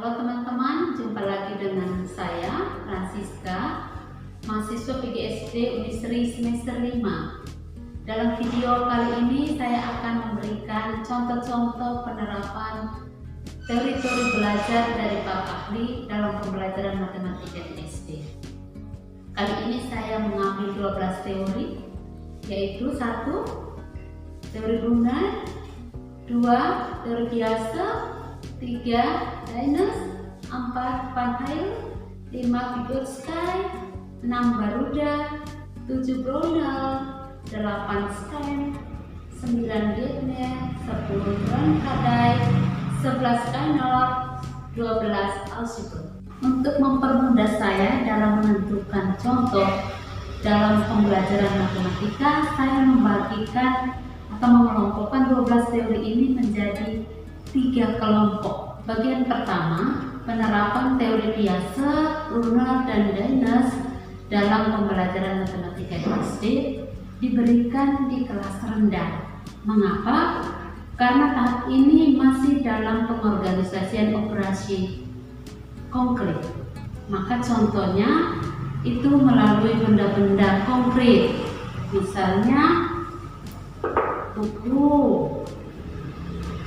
Halo teman-teman, jumpa lagi dengan saya, Francisca, mahasiswa PGSD Unisri semester 5. Dalam video kali ini saya akan memberikan contoh-contoh penerapan teori-teori belajar dari Pak Ahli dalam pembelajaran matematika di SD. Kali ini saya mengambil 12 teori, yaitu 1. Teori Brunner, 2. Teori biasa, 3. Linus, 4. Van Hayek, 5. Vygotsky, 6. Baruda, 7. Brownell, 8. Stein, 9. Geithner, 10. Brown-Kadai, 11. Kainor, 12. Algebra. Untuk mempermudah saya dalam menentukan contoh dalam pembelajaran matematika, saya membagikan atau mengelompokkan 12 teori ini menjadi 3 kelompok. Bagian pertama, penerapan teori biasa, Brunner dan Linus dalam pembelajaran matematika di SD diberikan di kelas rendah. Mengapa? Karena tahap ini masih dalam pengorganisasian operasi konkret. Maka contohnya itu melalui benda-benda konkret, misalnya buku,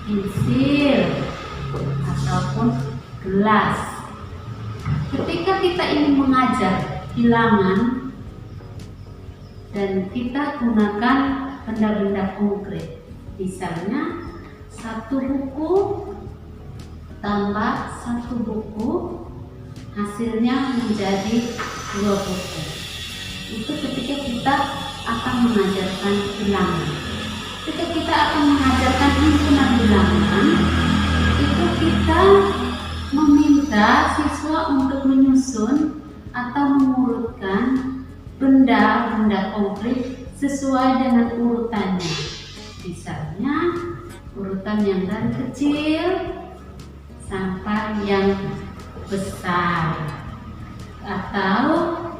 pensil, ataupun gelas. Ketika kita ingin mengajar bilangan dan kita gunakan benda-benda konkret, misalnya 1 buku tambah 1 buku hasilnya menjadi 2 buku. Itu ketika kita akan mengajarkan bilangan. Ketika kita akan mengajarkan himpunan bilangan, itu kita meminta siswa untuk menyusun atau mengurutkan benda-benda konkret sesuai dengan urutannya. Misalnya urutan yang dari kecil sampai yang besar. Atau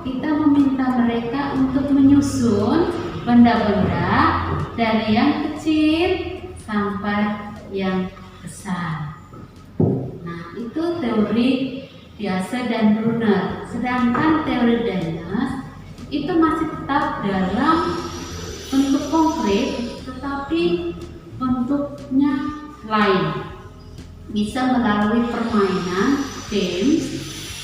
kita meminta mereka untuk menyusun benda-benda dari yang kecil sampai yang besar. Nah, itu teori biasa dan Brunner. Sedangkan teori Linus itu masih tetap dalam bentuk konkret, tetapi bentuknya lain. Bisa melalui permainan, games,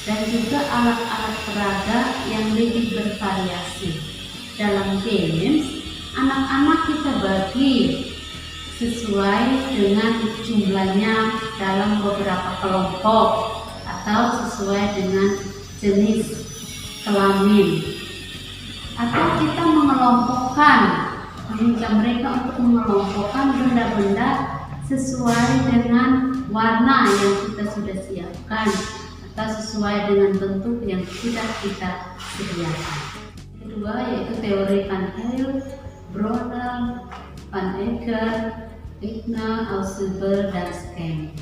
dan juga alat-alat peraga yang lebih bervariasi. Dalam games, anak-anak kita bagi sesuai dengan jumlahnya dalam beberapa kelompok atau sesuai dengan jenis kelamin. Atau kita meminta mereka untuk mengelompokkan benda-benda sesuai dengan warna yang kita sudah siapkan atau sesuai dengan bentuk yang sudah kita sediakan. Kedua yaitu teori Van Hayek, Brownell, Van Ecker, Geithner, Algebra, dan Stein.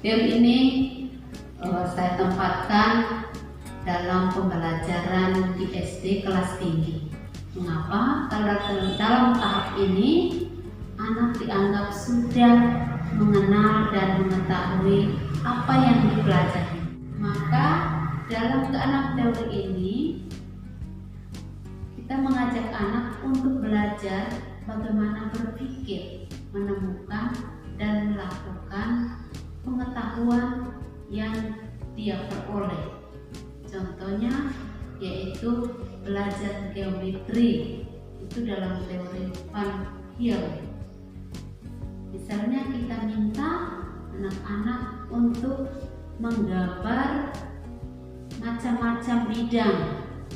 Teori ini saya tempatkan dalam pembelajaran di SD kelas tinggi. Mengapa? Karena dalam tahap ini anak dianggap sudah mengenal dan mengetahui apa yang dipelajari. Maka dalam ke-6 teori ini kita mengajak anak untuk belajar bagaimana berpikir, menemukan dan melakukan pengetahuan yang dia peroleh. Contohnya yaitu belajar geometri, itu dalam teori Van Hayek. Misalnya kita minta anak-anak untuk menggambar macam-macam bidang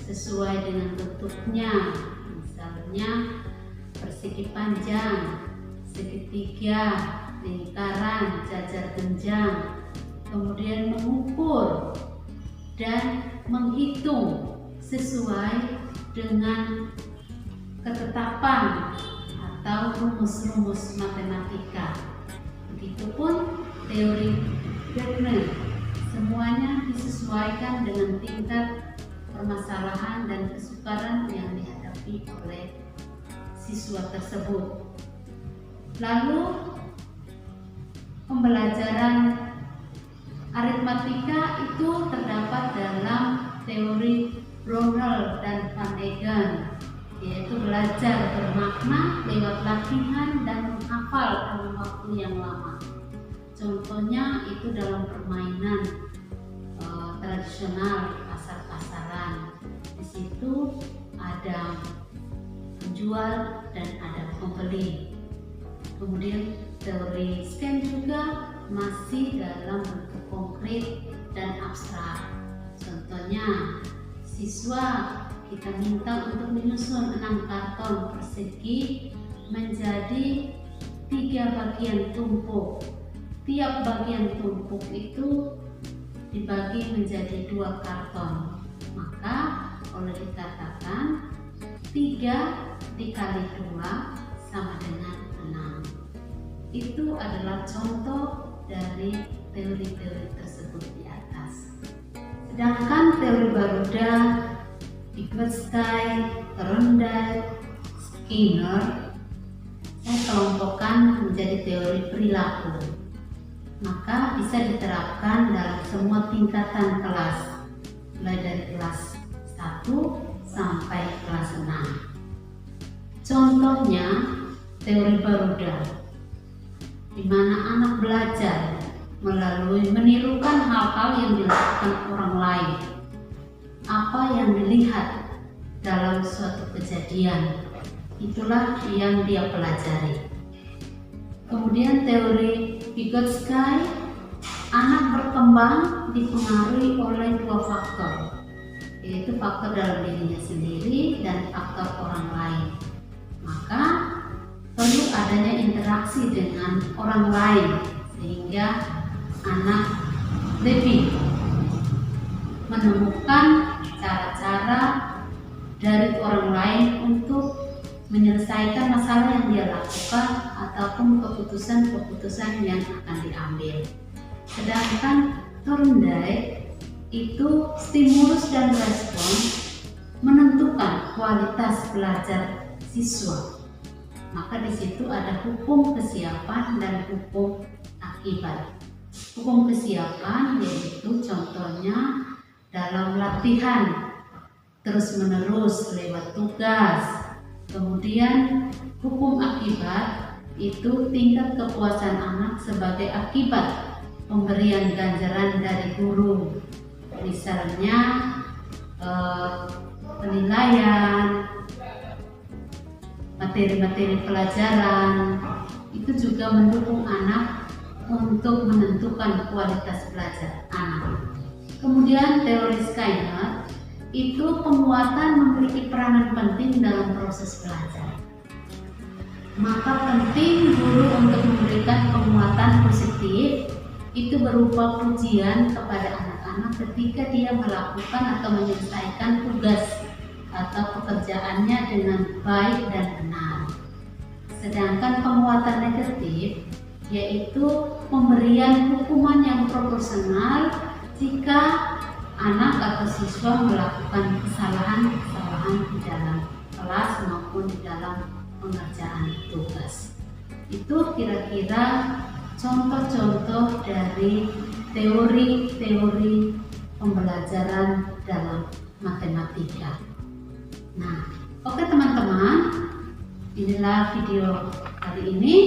sesuai dengan bentuknya, misalnya persegi panjang, segitiga, lingkaran, jajar genjang, kemudian mengukur dan menghitung sesuai dengan ketetapan atau rumus-rumus matematika. Begitupun teori Geithner, semuanya disesuaikan dengan tingkat permasalahan dan kesukaran yang dihadapi oleh siswa tersebut. Lalu pembelajaran Aritmatika itu terdapat dalam teori Brownell dan Van Eegen, yaitu belajar bermakna lewat latihan dan menghafal dalam waktu yang lama. Contohnya itu dalam permainan tradisional pasar-pasaran. Di situ ada penjual dan ada pembeli. Kemudian teori STEM juga masih dalam bentuk konkret dan abstrak. Contohnya, siswa kita minta untuk menyusun 6 karton persegi menjadi 3 bagian tumpuk. Tiap bagian tumpuk itu dibagi menjadi 2 karton. Maka boleh dikatakan 3 dikali 2 sama dengan 6. Itu adalah contoh dari teori-teori tersebut di atas. Sedangkan teori Baruda, Vygotsky, Thorndike, Skinner saya kelompokkan menjadi teori perilaku. Maka bisa diterapkan dalam semua tingkatan kelas, mulai dari kelas 1 sampai kelas 6. Contohnya teori Baruda, di mana anak belajar melalui menirukan hal-hal yang dilakukan orang lain, apa yang dilihat dalam suatu kejadian, itulah yang dia pelajari. Kemudian teori Vygotsky, anak berkembang dipengaruhi oleh 2 faktor, yaitu faktor dalam dirinya sendiri dan faktor orang lain. Maka perlu adanya interaksi dengan orang lain sehingga anak lebih menemukan cara-cara dari orang lain untuk menyelesaikan masalah yang dia lakukan ataupun keputusan-keputusan yang akan diambil. Sedangkan Thorndike itu stimulus dan respon menentukan kualitas belajar siswa. Maka di situ ada hukum kesiapan dan hukum akibat. Hukum kesiapan yaitu contohnya dalam latihan terus-menerus lewat tugas. Kemudian hukum akibat itu tingkat kepuasan anak sebagai akibat pemberian ganjaran dari guru. Misalnya penilaian, materi-materi pelajaran, itu juga mendukung anak untuk menentukan kualitas belajar anak. Kemudian teori Skinner itu penguatan memiliki peranan penting dalam proses belajar. Maka penting guru untuk memberikan penguatan positif itu berupa pujian kepada anak-anak ketika dia melakukan atau menyelesaikan tugas atau pekerjaannya dengan baik dan benar. Sedangkan penguatan negatif yaitu pemberian hukuman yang proporsional jika anak atau siswa melakukan kesalahan-kesalahan di dalam kelas maupun di dalam pengerjaan tugas. Itu kira-kira contoh-contoh dari teori-teori pembelajaran dalam matematika. Nah, oke teman-teman, inilah video kali ini.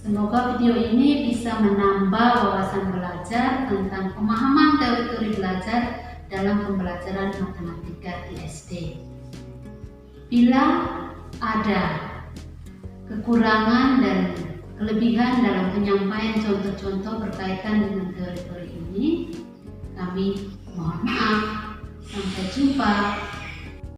Semoga video ini bisa menambah wawasan belajar tentang pemahaman teori-teori belajar dalam pembelajaran matematika di SD. Bila ada kekurangan dan kelebihan dalam penyampaian contoh-contoh berkaitan dengan teori-teori ini, kami mohon maaf. Sampai jumpa.